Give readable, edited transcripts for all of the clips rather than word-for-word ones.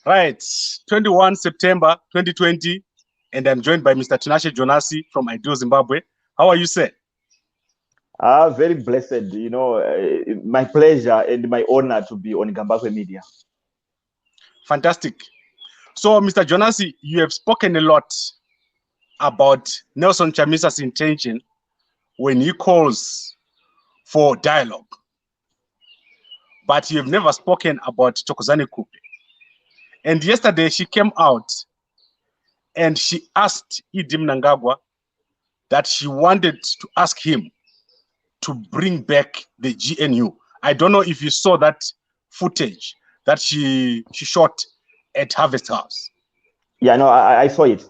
Right, 21 September 2020, and I'm joined by Mr. Tinashe Jonas from Ideal Zimbabwe. How are you, sir? Very blessed. My pleasure and my honor to be on Zimbabwe Media. Fantastic. So, Mr. Jonas, you have spoken a lot about Nelson Chamisa's intention when he calls for dialogue. But you have never spoken about Thokosani Khupe. And yesterday she came out and she asked Idi Mnangagwa that she wanted to ask him to bring back the GNU. I don't know if you saw that footage that she shot at Harvest House. Yeah, no, I saw it.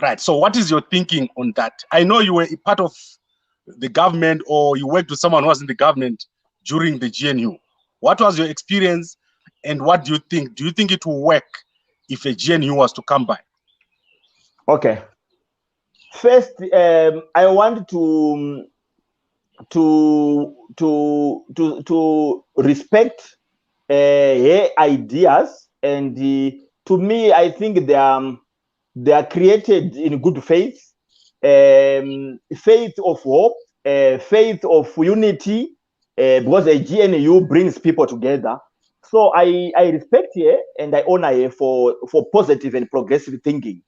Right. So what is your thinking on that? I know you were a part of the government, or you worked with someone who was in the government during the GNU. What was your experience, and what do you think? Do you think it will work if a GNU was to come by? Okay. First, I want to respect her ideas, and to me, I think they are created in good faith, faith of hope, faith of unity, because a GNU brings people together. So I respect her and I honor her for positive and progressive thinking.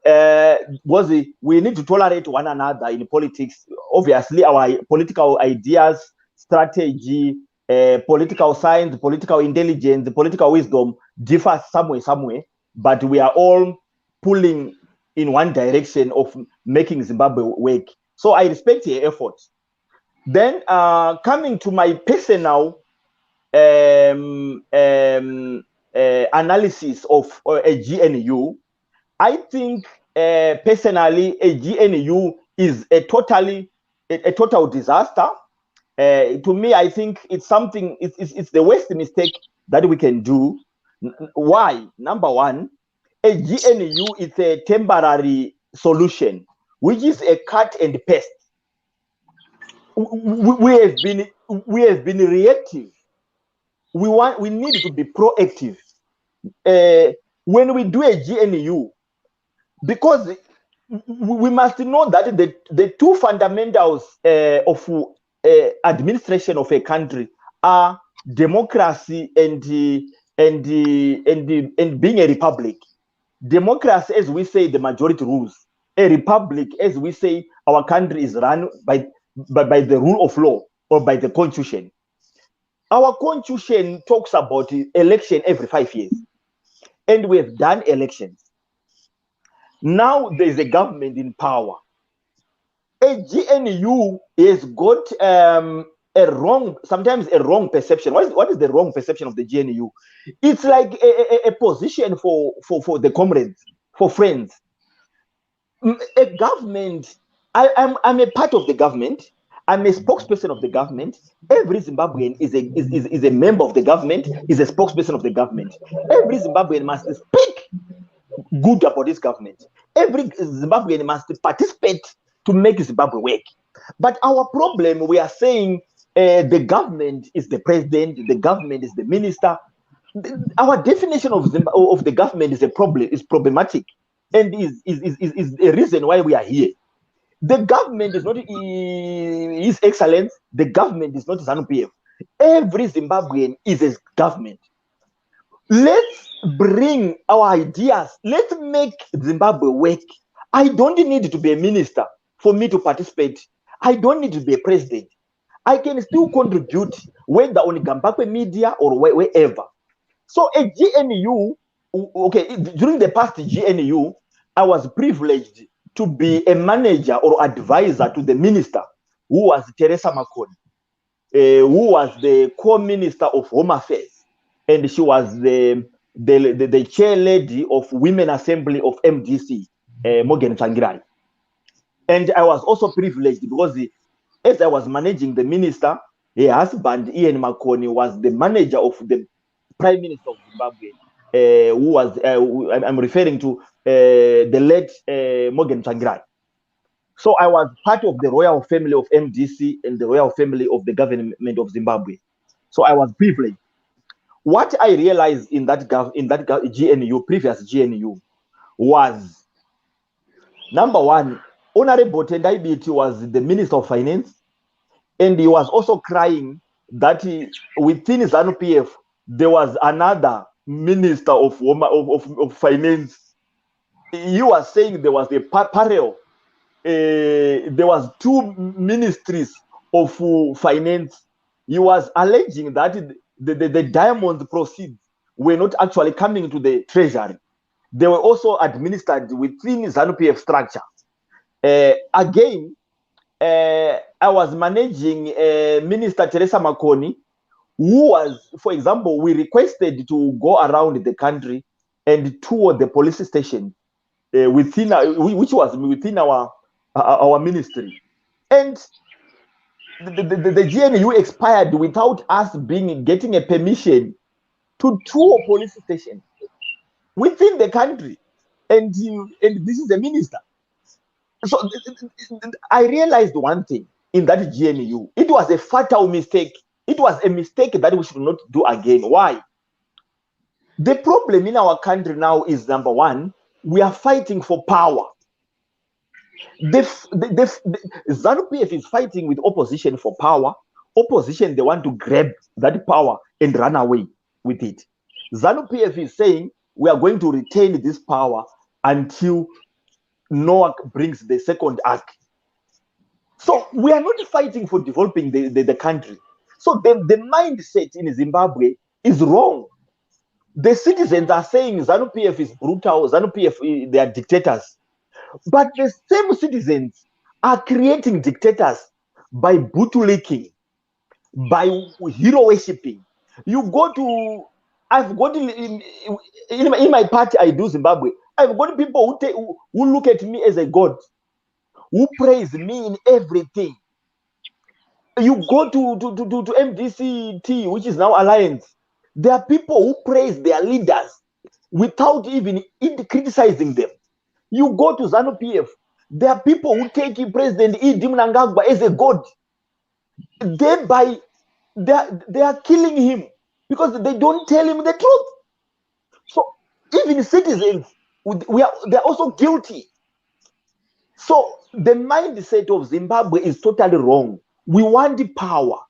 Because we need to tolerate one another in politics. Obviously, our political ideas, strategy, political science, political intelligence, political wisdom differ somewhere, but we are all pulling in one direction of making Zimbabwe work. So I respect your efforts. Then coming to my personal analysis of a GNU, I think personally a GNU is a total disaster. To me, I think it's something. It's the worst mistake that we can do. Why? Number one, a GNU is a temporary solution, which is a cut and paste. We have been reactive. We need to be proactive. When we do a GNU, because we must know that the two fundamentals of administration of a country are democracy and being a republic. Democracy, as we say, the majority rules. A republic, as we say, our country is run by the rule of law or by the constitution. Our constitution talks about election every 5 years, and we have done elections. Now there is a government in power. A GNU has got sometimes a wrong perception. What is the wrong perception of the GNU? It's like a position for the comrades, for friends. A government. I'm a part of the government. I'm a spokesperson of the government. Every Zimbabwean is a member of the government, is a spokesperson of the government. Every Zimbabwean must speak good about this government. Every Zimbabwean must participate to make Zimbabwe work. But our problem, we are saying the government is the president, the government is the minister. Our definition of the government is problematic, and is a reason why we are here. The government is not His Excellence. The government is not ZANU-PF. Every Zimbabwean is a government. Let's bring our ideas. Let's make Zimbabwe work. I don't need to be a minister for me to participate. I don't need to be a president. I can still contribute, whether on Zimbabwe Media or wherever. So a GNU, okay, during the past GNU, I was privileged to be a manager or advisor to the minister, who was Teresa Makoni, who was the co-minister of Home Affairs, and she was the chair lady of Women Assembly of MDC, Morgan Tsvangirai. And I was also privileged because as I was managing the minister, her husband, Ian Makoni, was the manager of the Prime Minister of Zimbabwe, who was, I'm referring to the late Morgan Tsvangirai. So I was part of the royal family of MDC and the royal family of the government of Zimbabwe. So I was privileged. what I realized in that GNU, previous GNU, was number one, Honorable Tendai Biti was the Minister of Finance, and he was also crying that within ZANU PF there was another Minister of Finance. He was saying there was a parallel. There was two ministries of finance. He was alleging that the diamond proceeds were not actually coming to the treasury. They were also administered within ZANU PF structure. Again, I was managing Minister Teresa Makoni, who was, for example, we requested to go around the country and tour the police station within, which was within our ministry. And the GNU expired without us getting a permission to tour police station within the country. And this is the minister. So I realized one thing in that GNU. It was a fatal mistake. It was a mistake that we should not do again. Why? The problem in our country now is, number one, we are fighting for power. The ZANU PF is fighting with opposition for power. Opposition, they want to grab that power and run away with it. ZANU PF is saying we are going to retain this power until Noah brings the second ark. So we are not fighting for developing the country. So the mindset in Zimbabwe is wrong. The citizens are saying ZANU PF is brutal, ZANU PF, they are dictators. But the same citizens are creating dictators by bootlicking, by hero worshipping. You go to, I've got in my party, I do Zimbabwe, I've got people who look at me as a god, who praise me in everything. You go to MDCT, which is now Alliance, there are people who praise their leaders without even criticizing them. You go to ZANU PF, there are people who take President Idi Mnangagwa as a god. They are killing him because they don't tell him the truth. So even citizens, they're also guilty. So the mindset of Zimbabwe is totally wrong. We want the power.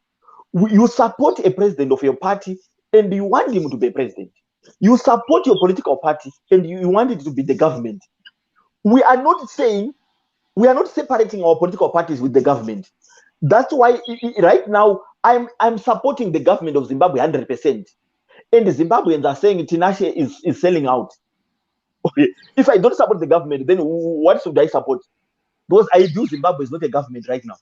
You support a president of your party and you want him to be president. You support your political party and you want it to be the government. We are not separating our political parties with the government. That's why right now I'm supporting the government of Zimbabwe 100%. And the Zimbabweans are saying Tinashe is selling out. Okay. If I don't support the government, then what should I support? Because I do Zimbabwe is not a government right now.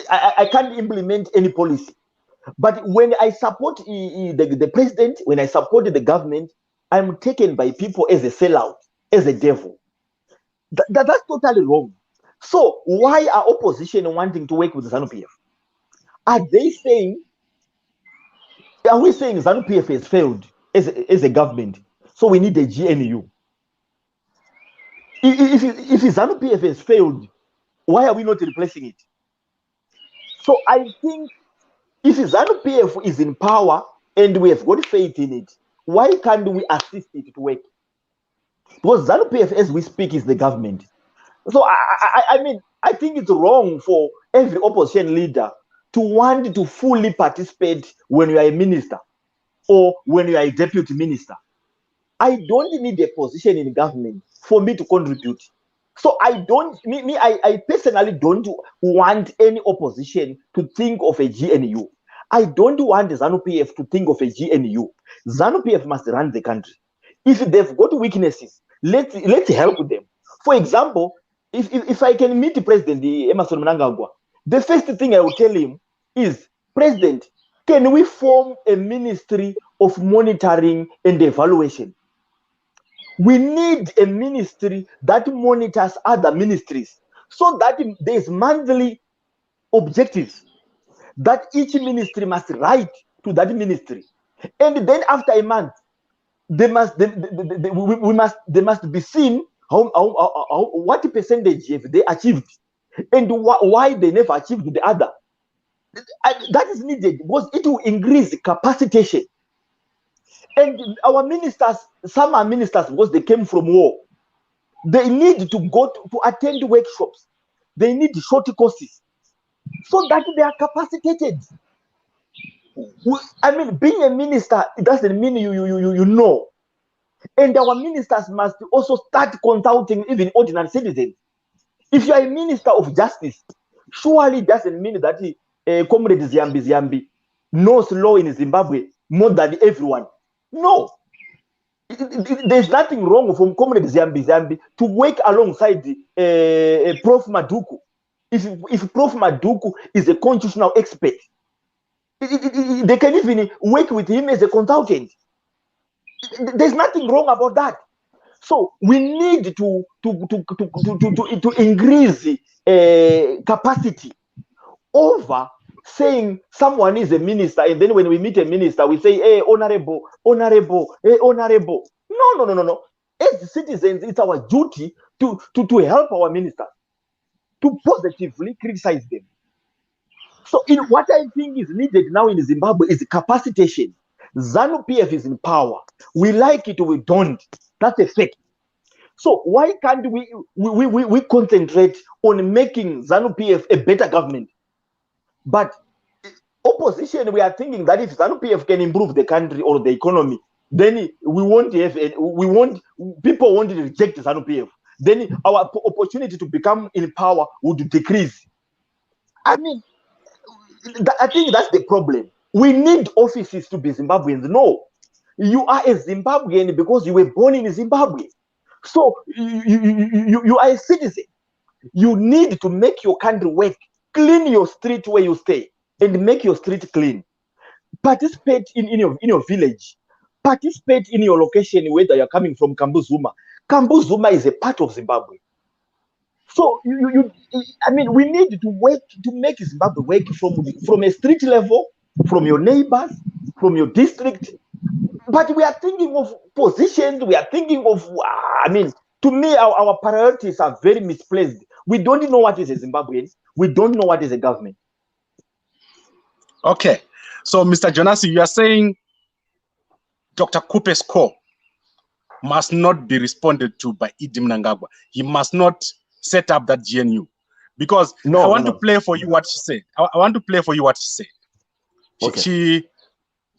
I can't implement any policy. But when I support the president, when I support the government, I'm taken by people as a sellout, as a devil. That's totally wrong. So why are opposition wanting to work with ZANU PF? Are we saying ZANU PF has failed as a government? So we need a GNU. If ZANU PF has failed, why are we not replacing it? So I think if ZANU PF is in power and we have got faith in it, why can't we assist it to work? Because ZANU PF, as we speak, is the government. So I mean, I think it's wrong for every opposition leader to want to fully participate when you are a minister or when you are a deputy minister. I don't need a position in government for me to contribute. So I personally don't want any opposition to think of a GNU. I don't want the ZANU PF to think of a GNU. ZANU PF must run the country. If they've got weaknesses, let's help them. For example, if I can meet President Emmerson Mnangagwa, the first thing I will tell him is, President, can we form a ministry of monitoring and evaluation? We need a ministry that monitors other ministries so that there's monthly objectives that each ministry must write to that ministry. And then after a month, they must be seen what percentage have they achieved and why they never achieved the other. That is needed because it will increase capacitation. And our ministers, some are ministers because they came from war. They need to go to attend workshops. They need short courses so that they are capacitated. I mean, being a minister, it doesn't mean you know. And our ministers must also start consulting even ordinary citizens. If you are a minister of justice, surely it doesn't mean that Comrade Ziambi knows law in Zimbabwe more than everyone. No. There's nothing wrong from Comrade Ziambi to work alongside Prof. Maduku. If Prof. Maduku is a constitutional expert, they can even work with him as a consultant. There's nothing wrong about that. So we need to increase capacity over saying someone is a minister, and then when we meet a minister, we say, hey, honorable, honorable, hey, honorable. No. As citizens, it's our duty to help our ministers, to positively criticize them. So what I think is needed now in Zimbabwe is capacitation. ZANU-PF is in power. We like it or we don't. That's a fact. So why can't we concentrate on making ZANU-PF a better government? But opposition, we are thinking that if ZANU-PF can improve the country or the economy, then people won't reject ZANU-PF. Then our opportunity to become in power would decrease. I mean, I think that's the problem. We need offices to be Zimbabweans. No, you are a Zimbabwean because you were born in Zimbabwe. So you are a citizen. You need to make your country work. Clean your street where you stay and make your street clean. Participate in your village. Participate in your location, whether you're coming from Kambuzuma. Kambuzuma is a part of Zimbabwe. So I mean, we need to work to make Zimbabwe work from a street level, from your neighbors, from your district. But we are thinking of positions. We are thinking of, I mean, to me, our priorities are very misplaced. We don't know what is a Zimbabwean. We don't know what is a government. Okay. So, Mr. Jonas, you are saying Dr. Khuphe's call must not be responded to by Idi Mnangagwa. He must not set up that GNU. Because I want to play for you what she said. I want to play for you what she said. Okay.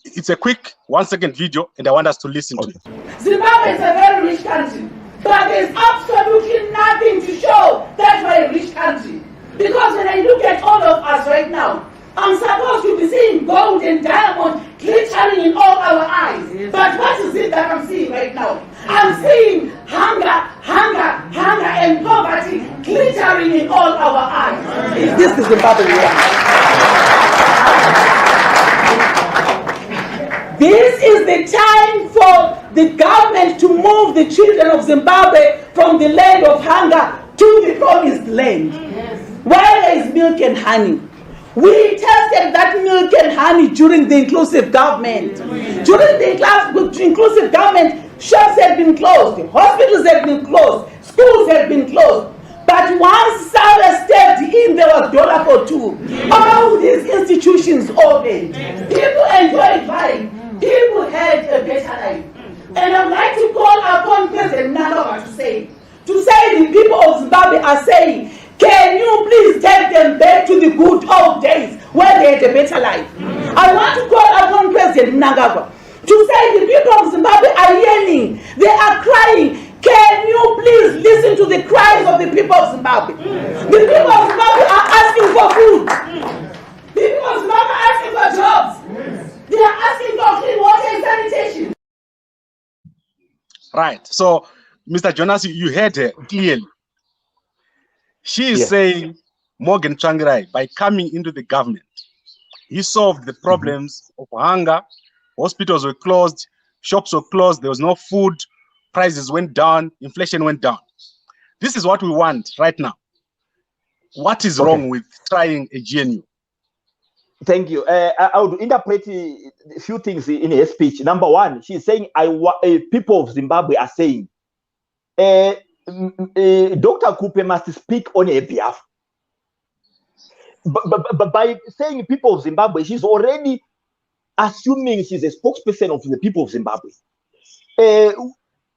It's a quick 1-second video, and I want us to listen to it. Zimbabwe is a very rich country, but there's absolutely nothing to show that we're a rich country. Because when I look at all of us right now, I'm supposed to be seeing gold and diamond glittering in all our eyes. Yes. But what is it that I'm seeing right now? I'm seeing hunger, and poverty glittering in all our eyes. This is Zimbabwe. This is the time for the government to move the children of Zimbabwe from the land of hunger to the promised land. Yes. Where there is milk and honey. We tested that milk and honey during the inclusive government. During the inclusive government, shops had been closed, hospitals had been closed, schools had been closed. But once Sarah stepped in, there was dollar for two. All these institutions opened. People enjoyed life. People had a better life. And I'd like to call upon President Mnangagwa to say the people of Zimbabwe are saying, can you please take them back to the good old days where they had a better life? I want to call upon President Mnangagwa to say the people of Zimbabwe are yelling, they are crying. Can you please listen to the cries of the people of Zimbabwe? The people of Zimbabwe are asking for food. The people of Zimbabwe are asking for jobs. They are asking for clean water and sanitation. Right. So, Mr. Jonas, you heard her clearly. She is saying Morgan Tsvangirai, by coming into the government, he solved the problems of hunger. Hospitals were closed, shops were closed, there was no food, prices went down, inflation went down. This is what we want right now. What is wrong with trying a GNU? Thank you. I would interpret a few things in her speech. Number one, she's saying, people of Zimbabwe are saying, Dr. Khupe must speak on her behalf. But by saying people of Zimbabwe, she's already assuming she's a spokesperson of the people of Zimbabwe.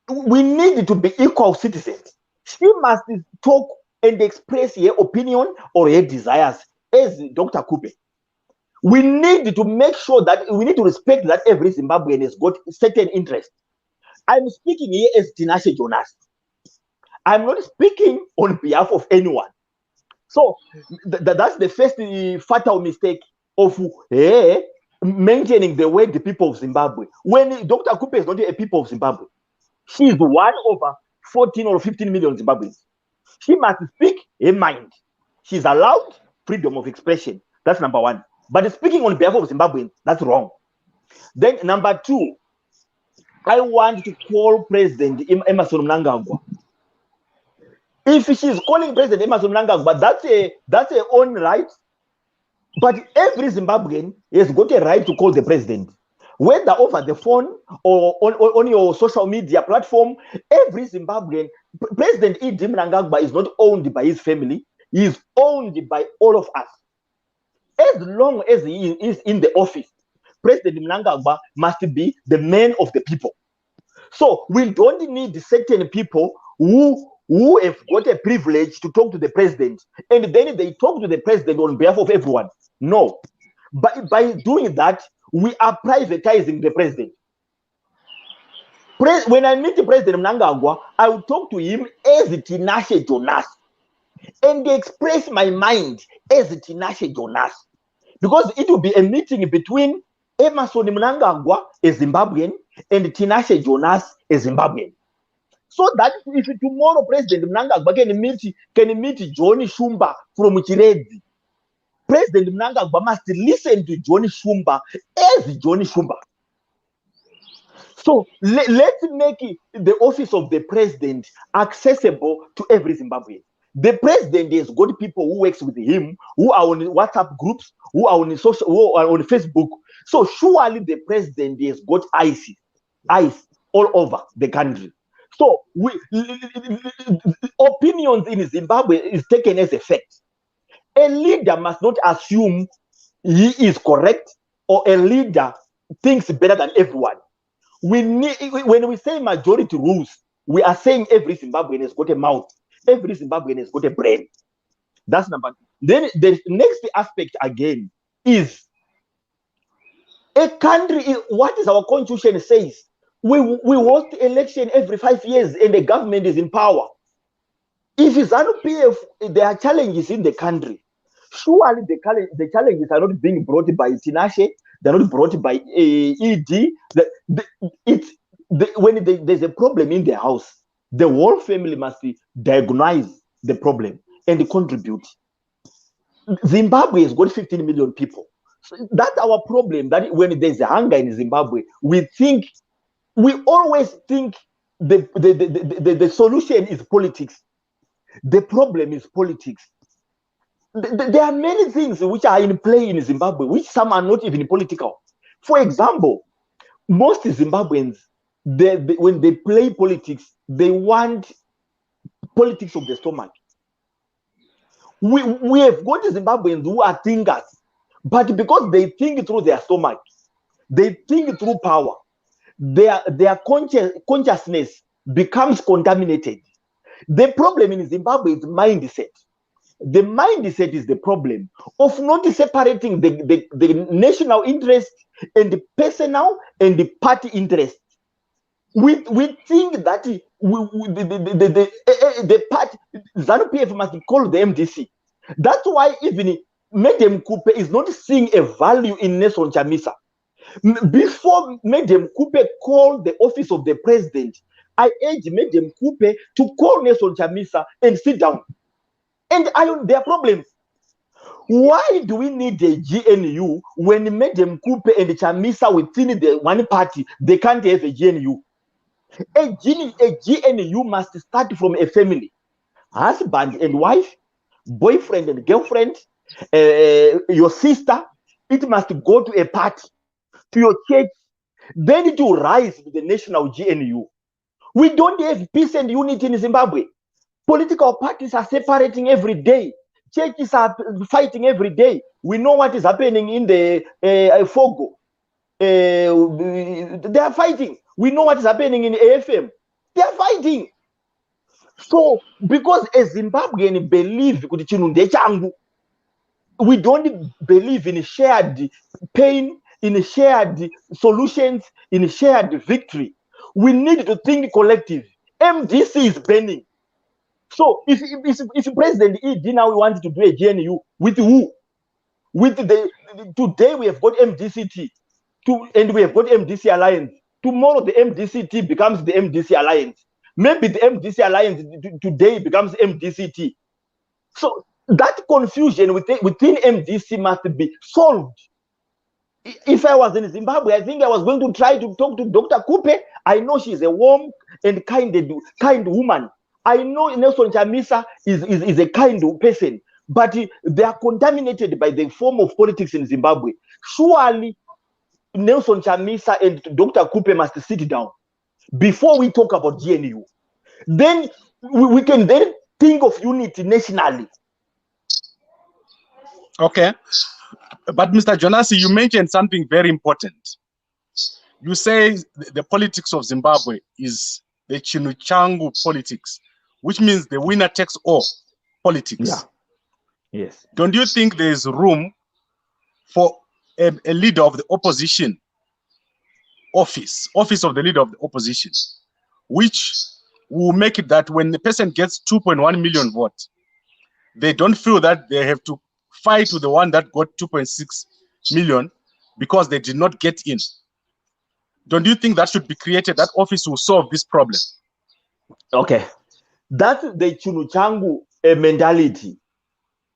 We need to be equal citizens. She must talk and express her opinion or her desires as Dr. Khupe. We need to make sure that we need to respect that every Zimbabwean has got certain interest. I'm speaking here as Tinashe Jonas. I'm not speaking on behalf of anyone. So that's the first fatal mistake of mentioning the word the people of Zimbabwe. When Dr. Khupe is not a people of Zimbabwe, she is one over 14 or 15 million Zimbabweans. She must speak her mind. She's allowed freedom of expression. That's number one. But speaking on behalf of Zimbabweans, that's wrong. Then number two, I want to call President Emmerson Mnangagwa. If she's calling President Emmerson Mnangagwa, that's her own right. But every Zimbabwean has got a right to call the president, whether over the phone or on your social media platform. Every Zimbabwean, President Idi Mnangagwa is not owned by his family. He is owned by all of us. As long as he is in the office, President Mnangagwa must be the man of the people. So we don't need certain people who have got a privilege to talk to the president, and then they talk to the president on behalf of everyone. No. But by doing that, we are privatizing the president. When I meet President Mnangagwa, I will talk to him as Tinashe Jonas and express my mind as Tinashe Jonas, because it will be a meeting between Emmerson Mnangagwa, a Zimbabwean, and Tinashe Jonas, a Zimbabwean. So that if tomorrow President Mnangagwa can meet Johnny Shumba from Chirezi, President Mnangagwa must listen to Johnny Shumba as Johnny Shumba. So let's make the office of the president accessible to every Zimbabwean. The president has got people who works with him, who are on WhatsApp groups, who are on social, who are on Facebook. So surely the president has got eyes all over the country. So opinions in Zimbabwe is taken as a fact. A leader must not assume he is correct, or a leader thinks better than everyone. When we say majority rules, we are saying every Zimbabwean has got a mouth, every Zimbabwean has got a brain. That's number two. Then the next aspect again is a country. What is our constitution says? We host election every 5 years, and the government is in power. If ZANU-PF, there are challenges in the country. Surely the challenges are not being brought by Tinashe. They're not brought by ED. When there's a problem in the house, the whole family must diagnose the problem and contribute. Zimbabwe has got 15 million people. So that's our problem. That when there's hunger in Zimbabwe, we always think the solution is politics. The problem is politics. There are many things which are in play in Zimbabwe, which some are not even political. For example, most Zimbabweans, when they play politics, they want politics of the stomach. We have got Zimbabweans who are thinkers, but because they think through their stomach, they think through power, their consciousness becomes contaminated. The problem in Zimbabwe is mindset. The mindset is the problem of not separating the national interest and the personal and the party interest. We think that the party ZANU-PF must call the MDC. That's why even Madam Khupe is not seeing a value in Nelson Chamisa. Before Madam Khupe called the office of the president, I urge Madam Khupe to call Nelson Chamisa and sit down and iron their problems. Why do we need a GNU when Madam Khupe and Chamisa within the one party, they can't have a GNU? A GNU must start from a family, husband and wife, boyfriend and girlfriend, your sister. It must go to a party, to your church, then it will rise to the national GNU. We don't have peace and unity in Zimbabwe. Political parties are separating every day. Churches are fighting every day. We know what is happening in the Fogo. they are fighting. We know what is happening in AFM. They are fighting. So because a Zimbabwean believe kuti chinu ndechangu, we don't believe in shared pain, in shared solutions, in shared victory. We need to think collective. MDC is burning. So if President ED now wants to do a GNU with who? With today we have got MDCT, and we have got MDC Alliance. Tomorrow the MDCT becomes the MDC Alliance. Maybe the MDC Alliance today becomes MDCT. So that confusion within MDC must be solved. If I was in Zimbabwe, I think I was going to try to talk to Dr. Khupe. I know she's a warm and kind woman. I know Nelson Chamisa is a kind person, but they are contaminated by the form of politics in Zimbabwe. Surely Nelson Chamisa and Dr. Khupe must sit down before we talk about GNU. Then we can then think of unity nationally. Okay. But Mr. Jonas, you mentioned something very important. You say the politics of Zimbabwe is the Chinuchangu politics, which means the winner takes all politics. Yeah. Yes. Don't you think there is room for a leader of the opposition office of the leader of the opposition, which will make it that when the person gets 2.1 million votes, they don't feel that they have to fight with the one that got 2.6 million because they did not get in? Don't you think that should be created? That office will solve this problem. Okay, that's the Chinuchangu mentality.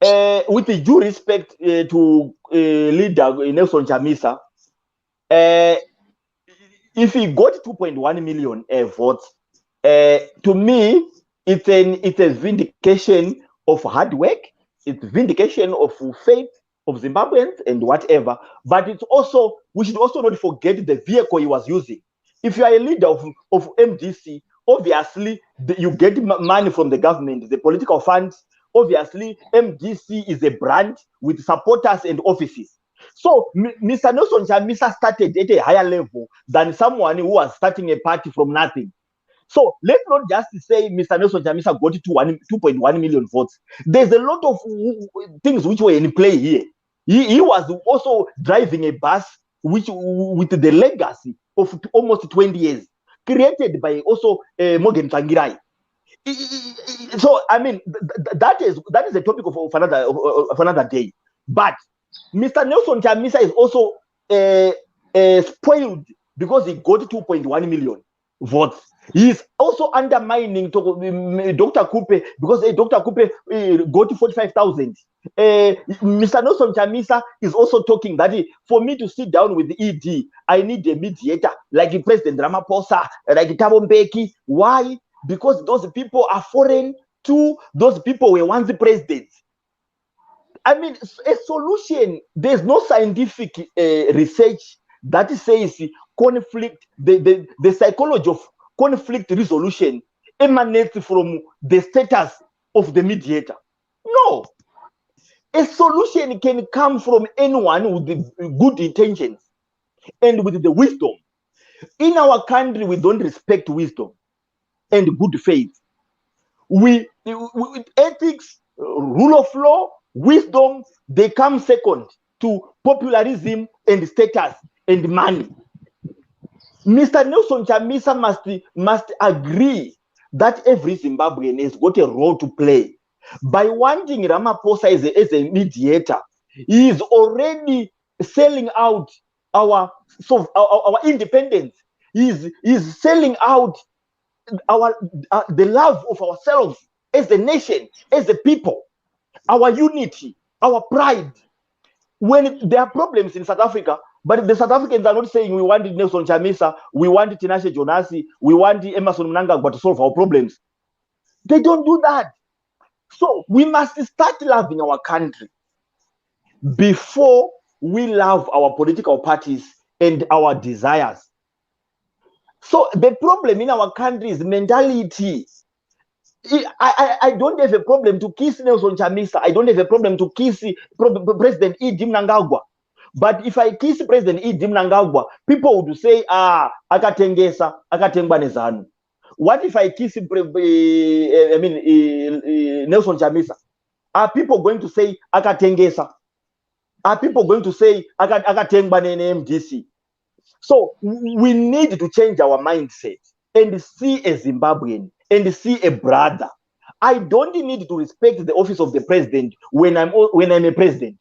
With the due respect to leader Nelson Chamisa, if he got 2.1 million votes, to me, it's a vindication of hard work. It's vindication of faith of Zimbabweans and whatever. But it's also, we should also not forget the vehicle he was using. If you are a leader of MDC, obviously you get money from the government, the political funds. Obviously, MDC is a brand with supporters and offices. So Mr. Nelson Chamisa started at a higher level than someone who was starting a party from nothing. So let's not just say Mr. Nelson Chamisa got 2.1 million votes. There's a lot of things which were in play here. He was also driving a bus with the legacy of almost 20 years, created by also Morgan Tsvangirai. So I mean that is a topic of another day. But Mr. Nelson Chamisa is also spoiled because he got 2.1 million votes. He is also undermining Dr. Khupe because Dr. Khupe got 45,000. Mr. Nelson Chamisa is also talking that for me to sit down with the ED, I need a mediator like President Ramaphosa, like Thabo Mbeki. Why? Because those people are foreign to those people were once the presidents. I mean, a solution, there's no scientific research that says conflict, the psychology of conflict resolution emanates from the status of the mediator. No. A solution can come from anyone with the good intentions and with the wisdom. In our country, we don't respect wisdom and good faith. We ethics, rule of law, wisdom, they come second to popularism and status and money. Mr. Nelson Chamisa must agree that every Zimbabwean has got a role to play. By wanting Ramaphosa as a mediator, he is already selling out our independence. He is selling out the love of ourselves as a nation, as a people, our unity, our pride. When there are problems in South Africa, but the South Africans are not saying we want Nelson Chamisa, we want Tinashe Jonas, we want Emmerson Mnangagwa to solve our problems. They don't do that. So we must start loving our country before we love our political parties and our desires. So the problem in our country is mentality. I don't have a problem to kiss Nelson Chamisa. I don't have a problem to kiss President E.D. Mnangagwa. But if I kiss President Idi Mnangagwa, people would say, akatengesa, akatengwa nezanu. What if I kiss Nelson Chamisa? Are people going to say akatengesa? Are people going to say akatengwa MDC? So we need to change our mindset and see a Zimbabwean and see a brother. I don't need to respect the office of the president when I'm a president.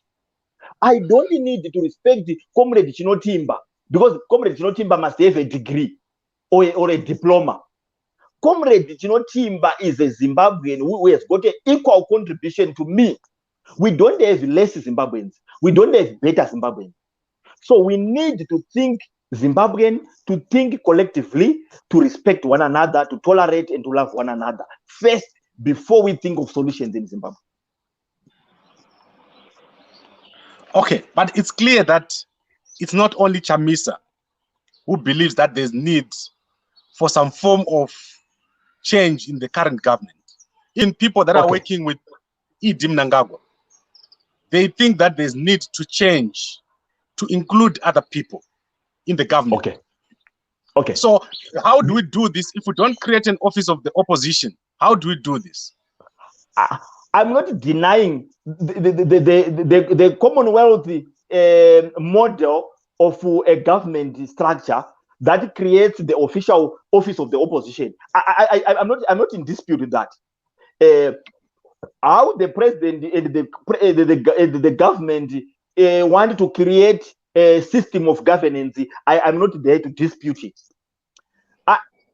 I don't need to respect Comrade Chinotimba because Comrade Chinotimba must have a degree or a diploma. Comrade Chinotimba is a Zimbabwean who has got an equal contribution to me. We don't have less Zimbabweans. We don't have better Zimbabweans. So we need to think Zimbabwean, to think collectively, to respect one another, to tolerate and to love one another first before we think of solutions in Zimbabwe. Okay, but it's clear that it's not only Chamisa who believes that there's need for some form of change in the current government. In people that are working with Idi Mnangagwa, they think that there's need to change to include other people in the government. Okay. So how do we do this if we don't create an office of the opposition? How do we do this? I'm not denying the Commonwealth model of a government structure that creates the official office of the opposition. I'm not in dispute with that. How the president and the government want to create a system of governance, I'm not there to dispute it.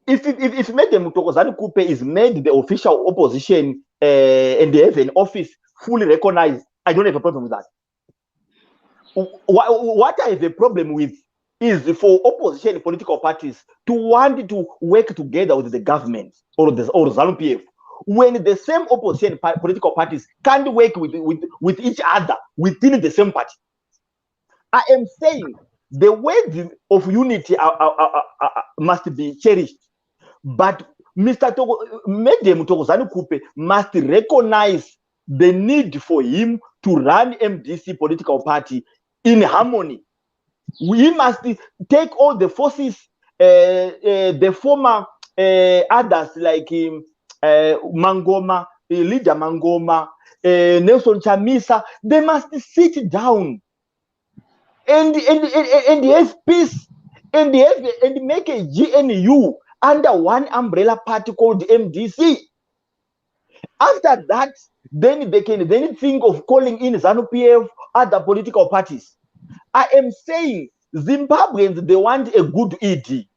If Madam Thokosani Khupe is made the official opposition and they have an office fully recognized, I don't have a problem with that. What I have a problem with is for opposition political parties to want to work together with the government or ZANU-PF when the same opposition political parties can't work with each other within the same party. I am saying the words of unity must be cherished, but Madam Thokosani Khupe must recognize the need for him to run MDC political party in harmony. We must take all the forces, the former others like Mangoma, leader Mangoma, Nelson Chamisa. They must sit down and have peace and make a GNU under one umbrella party called MDC. After that, then they can think of calling in ZANU-PF, other political parties. I am saying Zimbabweans, they want a good ED.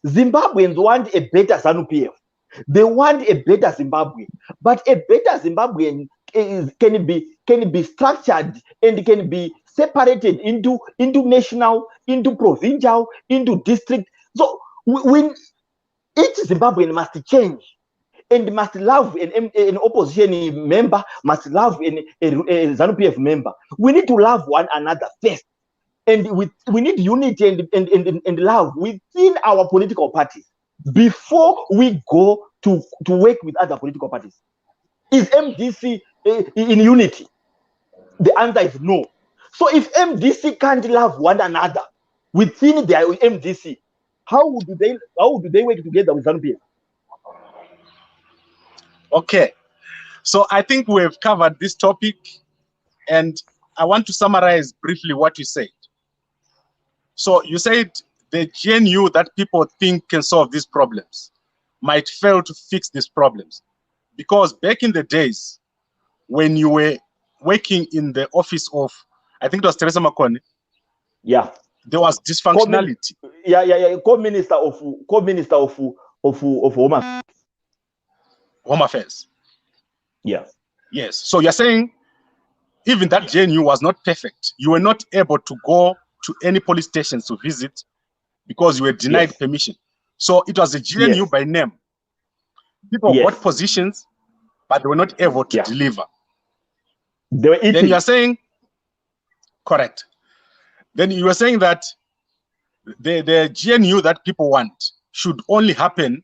Zimbabweans want a better ZANU-PF. They want a better Zimbabwe. But a better Zimbabwean can be structured and can be separated into national, into provincial, into district. So when each Zimbabwean must change and must love an opposition member, must love a ZANU-PF member. We need to love one another first. And we need unity and love within our political parties before we go to work with other political parties. Is MDC in unity? The answer is no. So if MDC can't love one another within their MDC, how do they work together with ZANU-PF? Okay, so I think we have covered this topic, and I want to summarize briefly what you said. So you said the GNU that people think can solve these problems might fail to fix these problems, because back in the days when you were working in the office of, I think it was Teresa Makone, yeah, there was dysfunctionality. Co-minister of Home Affairs. Yeah. Yes. So you're saying even that GNU was not perfect. You were not able to go to any police stations to visit because you were denied permission. So it was a GNU by name. People got positions, but they were not able to deliver. They were eating. Then you are saying, correct. Then you are saying that the GNU that people want should only happen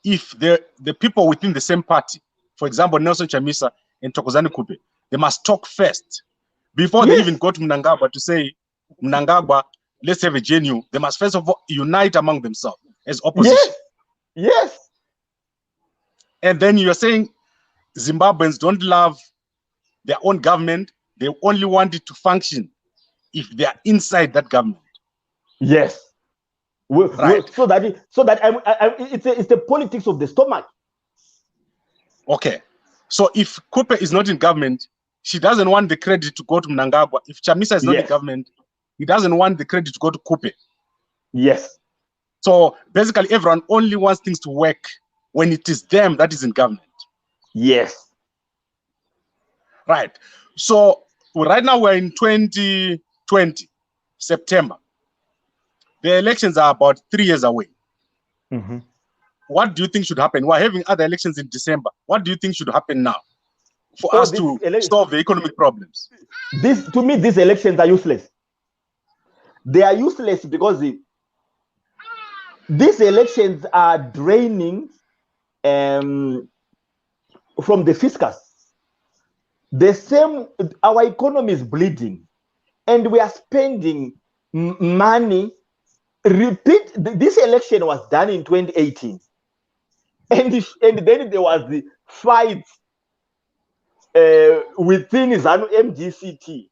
if the people within the same party, for example, Nelson Chamisa and Thokosani Khupe, they must talk first before they even go to Mnangagwa to say, Mnangagwa, let's have a GNU, they must first of all unite among themselves as opposition. Yes. Yes. And then you're saying Zimbabweans don't love their own government. They only want it to function if they are inside that government. Yes. Right. So that it's the politics of the stomach. Okay. So if Khupe is not in government, she doesn't want the credit to go to Mnangagwa. If Chamisa is not in government, he doesn't want the credit to go to Khupe. Yes. So basically, everyone only wants things to work when it is them that is in government. Yes. Right. So right now we're in 2020, September. The elections are about 3 years away. Mm-hmm. What do you think should happen? We're having other elections in December. What do you think should happen now for us to solve the economic problems? To me, these elections are useless. They are useless because these elections are draining from the fiscus. The same, our economy is bleeding, and we are spending money. This election was done in 2018, and then there was the fight within ZANU MDCT,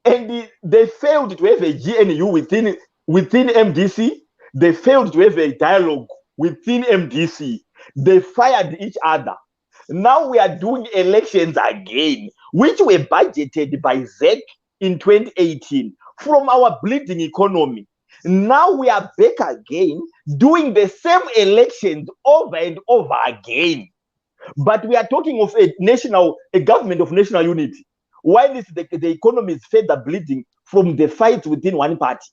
and they failed to have a GNU within MDC. They failed to have a dialogue within MDC. They fired each other. Now we are doing elections again, which were budgeted by ZEC in 2018 from our bleeding economy. Now we are back again doing the same elections over and over again. But we are talking of a government of national unity, while the economy is further bleeding from the fights within one party.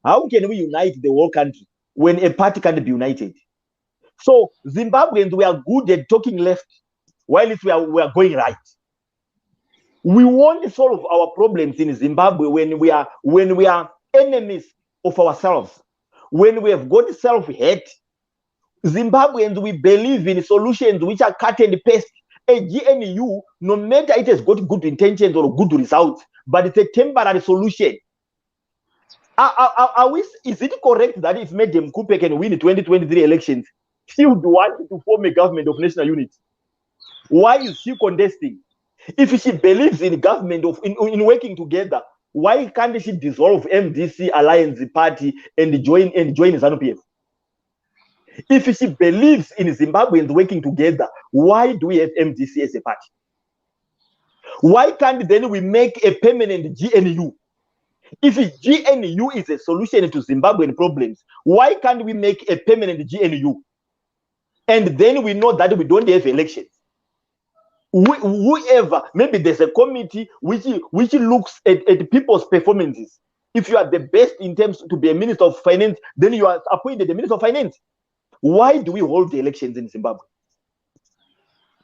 How can we unite the whole country when a party can't be united? So Zimbabweans, we are good at talking left, while we are going right. We won't solve our problems in Zimbabwe when we are enemies of ourselves, when we have got self-hate. Zimbabweans, we believe in solutions which are cut and paste. A GNU, no matter it has got good intentions or good results, but it's a temporary solution. Is it correct that if Madam Khupe can win the 2023 elections, she would want to form a government of national unity? Why is she contesting? If she believes in government in working together, why can't she dissolve MDC Alliance Party and join ZANU-PF? If she believes in Zimbabweans working together, why do we have MDC as a party? Why can't then we make a permanent GNU? If GNU is a solution to Zimbabwean problems, why can't we make a permanent GNU? And then we know that we don't have elections. Whoever, maybe there's a committee which looks at people's performances. If you are the best in terms to be a minister of finance, then you are appointed the minister of finance. Why do we hold the elections in Zimbabwe?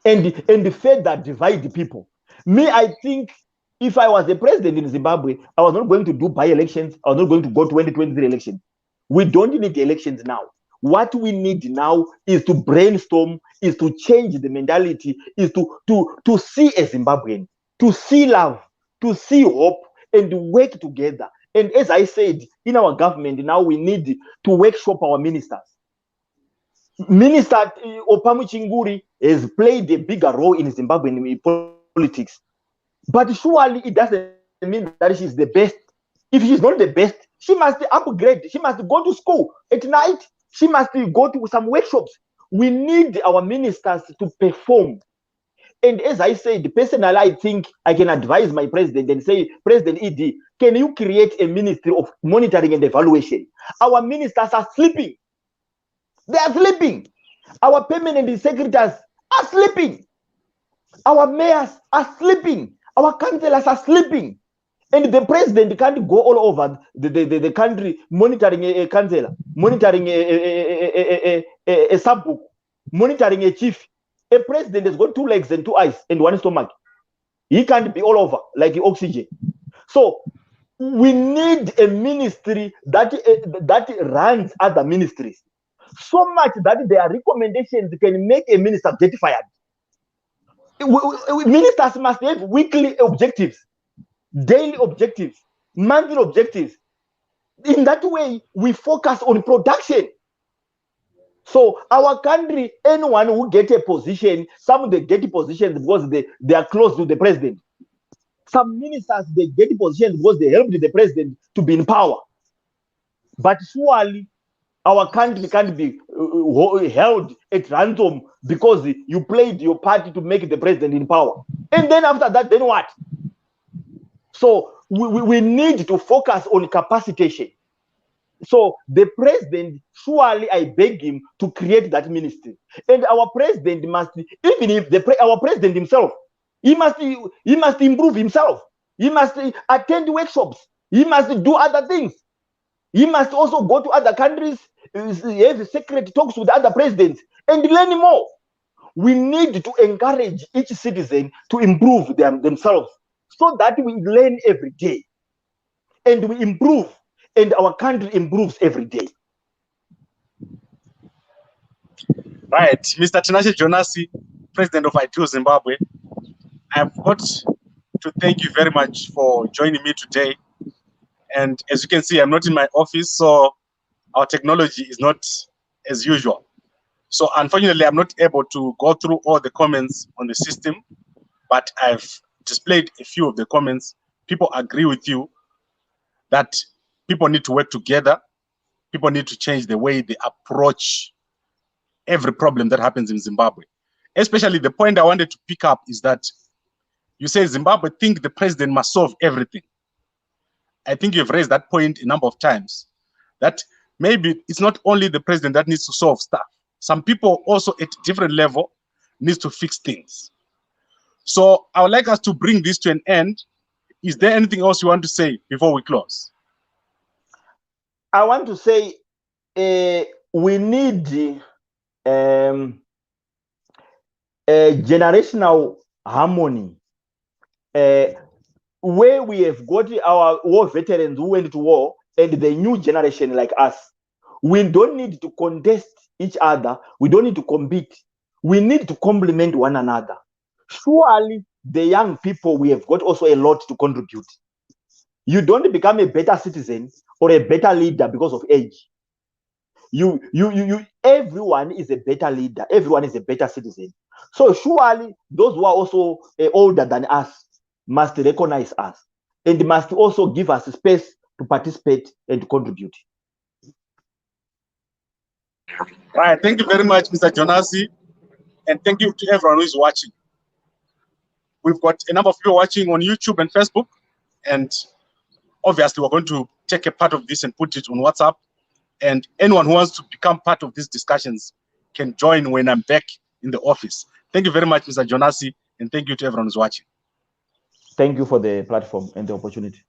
And further divide the people. Me, I think if I was the president in Zimbabwe, I was not going to do by-elections. I was not going to go to 2023 elections. We don't need the elections now. What we need now is to brainstorm, is to change the mentality, is to see a Zimbabwean, to see love, to see hope, and work together. And as I said, in our government now, we need to workshop our ministers. Minister Opamu Chinguri has played a bigger role in Zimbabwean politics. But surely it doesn't mean that she's the best. If she's not the best, she must upgrade. She must go to school at night. She must go to some workshops. We need our ministers to perform. And as I said, personally, I think I can advise my president and say, President ED, can you create a ministry of monitoring and evaluation? Our ministers are sleeping. They are sleeping. Our permanent secretaries are sleeping. Our mayors are sleeping. Our councillors are sleeping. And the president can't go all over the country monitoring a councillor, monitoring a sub-book, monitoring a chief. A president has got 2 legs and 2 eyes and 1 stomach. He can't be all over like oxygen. So we need a ministry that runs other ministries. So much that their recommendations can make a minister get fired. Ministers must have weekly objectives, daily objectives. monthly objectives. In that way, we focus on production. So our country, anyone who get a position, some they get positions because they are close to the president. Some ministers, they get positions because they helped the president to be in power. But surely our country can't be held at ransom because you played your party to make the president in power. And then after that, then what? So we need to focus on capacitation. So the president, surely I beg him to create that ministry. And our president must, even if our president himself, he must improve himself. He must attend workshops. He must do other things. He must also go to other countries, have secret talks with other presidents, and learn more. We need to encourage each citizen to improve themselves so that we learn every day and we improve, and our country improves every day. Right, Mr. Tinashe Jonas, President of ITU Zimbabwe, I've got to thank you very much for joining me today. And as you can see, I'm not in my office, so our technology is not as usual. So unfortunately, I'm not able to go through all the comments on the system, but I've displayed a few of the comments. People agree with you that people need to work together. People need to change the way they approach every problem that happens in Zimbabwe. Especially the point I wanted to pick up is that you say Zimbabwe think the president must solve everything. I think you've raised that point a number of times, that maybe it's not only the president that needs to solve stuff. Some people also at different level needs to fix things. So I would like us to bring this to an end. Is there anything else you want to say before we close? I want to say we need a generational harmony where we have got our war veterans who went to war and the new generation like us. We don't need to contest each other. We don't need to compete. We need to complement one another. Surely the young people, we have got also a lot to contribute. You don't become a better citizen or a better leader because of age. Everyone is a better leader. Everyone is a better citizen. So surely those who are also older than us must recognize us and must also give us space to participate and to contribute. Right. Thank you very much, Mr. Jonasi. And thank you to everyone who is watching. We've got a number of people watching on YouTube and Facebook. And obviously, we're going to take a part of this and put it on WhatsApp. And anyone who wants to become part of these discussions can join when I'm back in the office. Thank you very much, Mr. Jonasi. And thank you to everyone who's watching. Thank you for the platform and the opportunity.